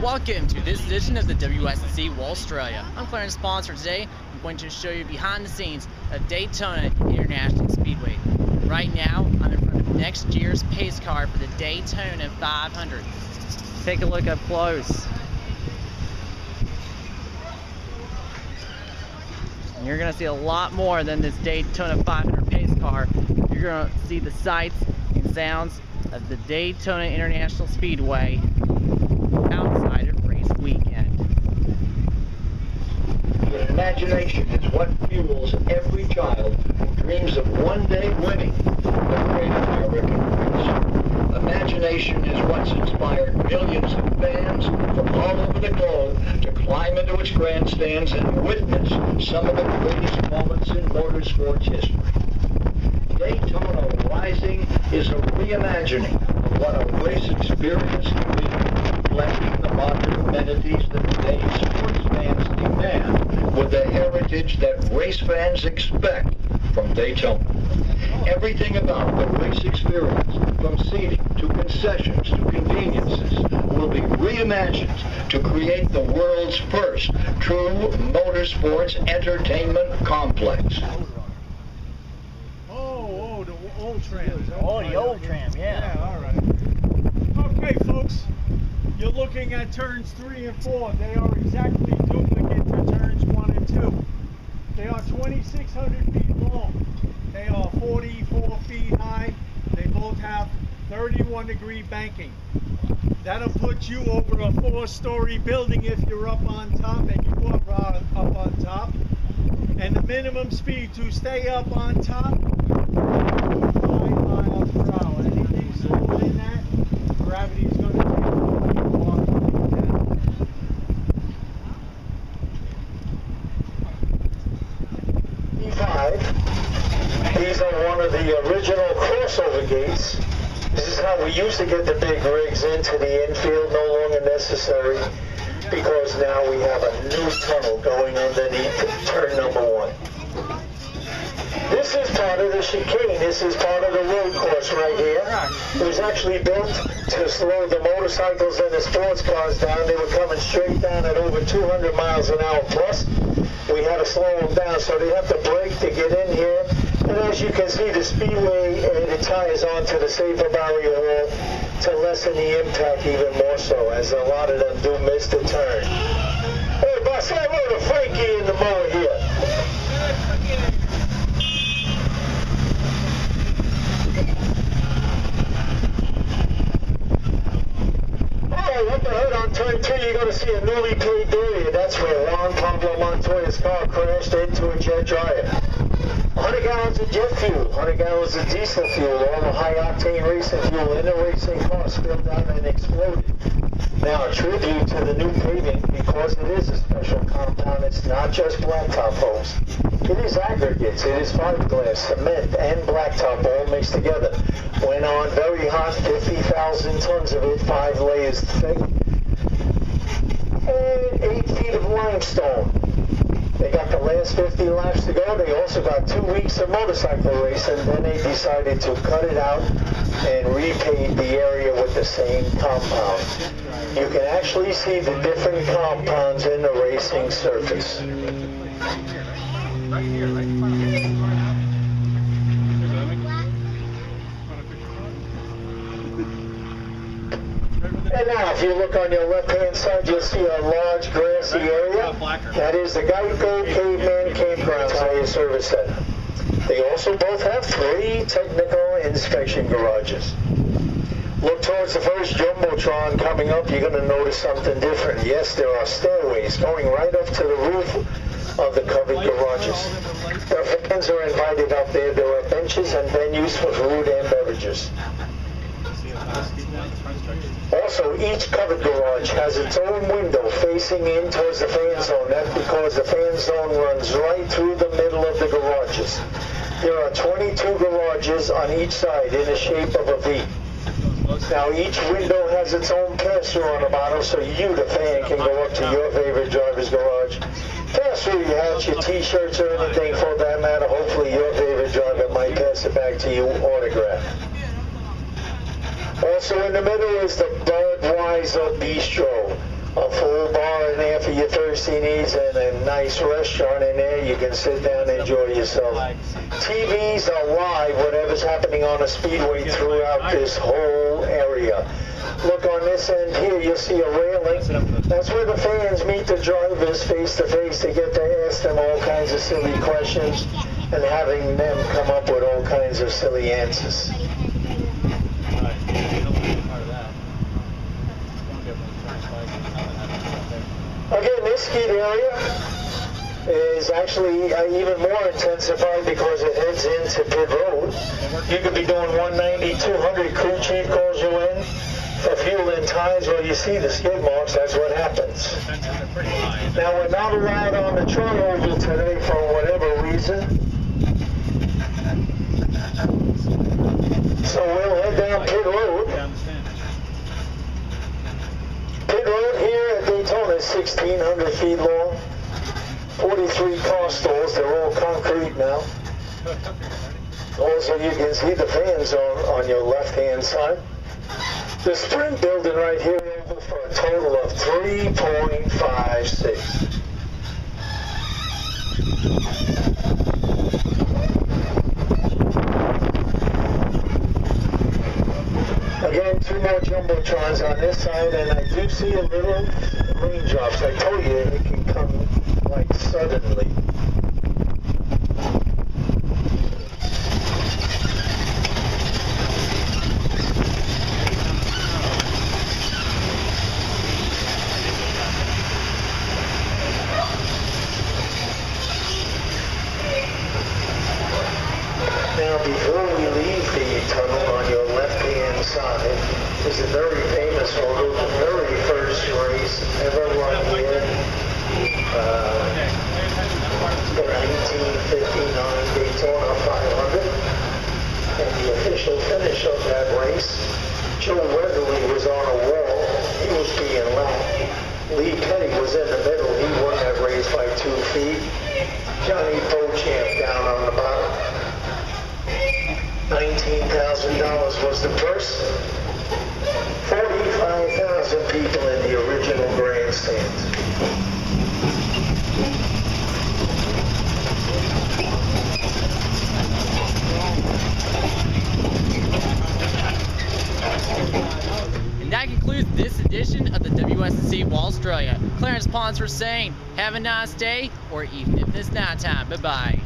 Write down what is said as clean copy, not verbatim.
Welcome to this edition of the WSC World Australia. I'm Clarence, sponsor today. I'm going to show you behind the scenes of Daytona International Speedway. Right now, I'm in front of next year's pace car for the Daytona 500. Take a look up close. And you're going to see a lot more than this Daytona 500 pace car. You're going to see the sights and sounds of the Daytona International Speedway outside of race weekend. The imagination is what fuels every child who dreams of one day winning the great American race. Imagination is what's inspired millions of fans from all over the globe to climb into its grandstands and witness some of the greatest moments in motorsports history. Daytona Rising is a reimagining of what a race experience can be, blending the modern amenities that today's sports fans demand with the heritage that race fans expect from Daytona. Everything about the race experience, from seating to concessions to conveniences, will be reimagined to create the world's first true motorsports entertainment complex. Old tram. Oh, the old tram, yeah. Yeah, all right. Okay, folks, you're looking at turns 3 and 4. They are exactly duplicate to turns 1 and 2. They are 2,600 feet long. They are 44 feet high. They both have 31-degree banking. That'll put you over a 4-story building if you're up on top, and you go up on top. And the minimum speed to stay up on top, 5 miles per hour. Anything slower than that, gravity is going to take you off down. E5. These are one of the original crossover gates. This is how we used to get the big rigs into the infield, no longer necessary, because now we have a new tunnel going underneath turn number 1. This is part of the chicane. This is part of the road course right here. It was actually built to slow the motorcycles and the sports cars down. They were coming straight down at over 200 miles an hour plus. We had to slow them down, so they have to brake to get in here. And as you can see, the speedway, it ties onto the safer barrier wall to lessen the impact even more so, as a lot of them do miss the turn. Hey, boss, say hello to Frankie in the mower here. Oh, up ahead on turn 2, you're going to see a newly paved area. That's where Juan Pablo Montoya's car crashed into a jet dryer. 100 gallons of jet fuel, 100 gallons of diesel fuel, all the high-octane racing fuel in the racing car spilled out and exploded. Now, a tribute to the new paving, because it is a special compound. It's not just blacktop, folks. It is aggregates. It is fiberglass, cement, and blacktop all mixed together. Went on very hot, 50,000 tons of it, 5 layers thick, and 8 feet of limestone. They got the last 50 laps to go. They also got 2 weeks of motorcycle racing. Then they decided to cut it out and repave the area with the same compound. You can actually see the different compounds in the racing surface. Right here, right in front of me. And now, if you look on your left-hand side, you'll see a large grassy area. That is the Geico Caveman Campground Tire Service Center. They also both have 3 technical inspection garages. Look towards the first Jumbotron coming up, you're going to notice something different. Yes, there are stairways going right up to the roof of the covered garages. The fans are invited up there. There are benches and venues for food and beverages. Also, each covered garage has its own window facing in towards the fan zone. That's because the fan zone runs right through the middle of the garages. There are 22 garages on each side in the shape of a V. Now, each window has its own pass-through on the bottom, so you, the fan, can go up to your favorite driver's garage, pass through your hats, your t-shirts, or anything for that matter. Hopefully your favorite driver might pass it back to you autographed. Also in the middle is the Budweiser Bistro. a full bar in there for your thirsty needs and a nice restaurant in there. You can sit down and enjoy yourself. TVs are live, whatever's happening on the speedway throughout this whole area. Look on this end here, you'll see a railing. That's where the fans meet the drivers face to face to get to ask them all kinds of silly questions and having them come up with all kinds of silly answers. Again, this skid area is actually even more intensified because it heads into pit road. You could be doing 190, 200, crew chief calls you in for fuel and tires. Well, you see the skid marks, that's what happens. Now, we're not allowed on the tri-oval today for whatever reason. So we'll head down pit road. Pit road here at Daytona is 1,600 feet long. 43 car stalls, they're all concrete now. Also, you can see the fans on your left-hand side. The sprint building right here over for a total of 3.56. Again, 2 more jumbotrons on this side, and I do see a little raindrops. I told you it can come like suddenly. Now, before we leave the tunnel on your left-hand side is a very famous photo, the very first race ever run here. The 1959 Daytona 500. And the official finish of that race, Joe Weatherly was on a wall. He was being lapped. Lee Petty was in the middle. He won that race by 2 feet. Johnny Beauchamp down on the bottom. $19,000 was the purse. 45,000 people in the original grandstands. And that concludes this edition of the WSC Wall Australia. Clarence Ponsford saying, have a nice day, or even if it's not time. Bye-bye.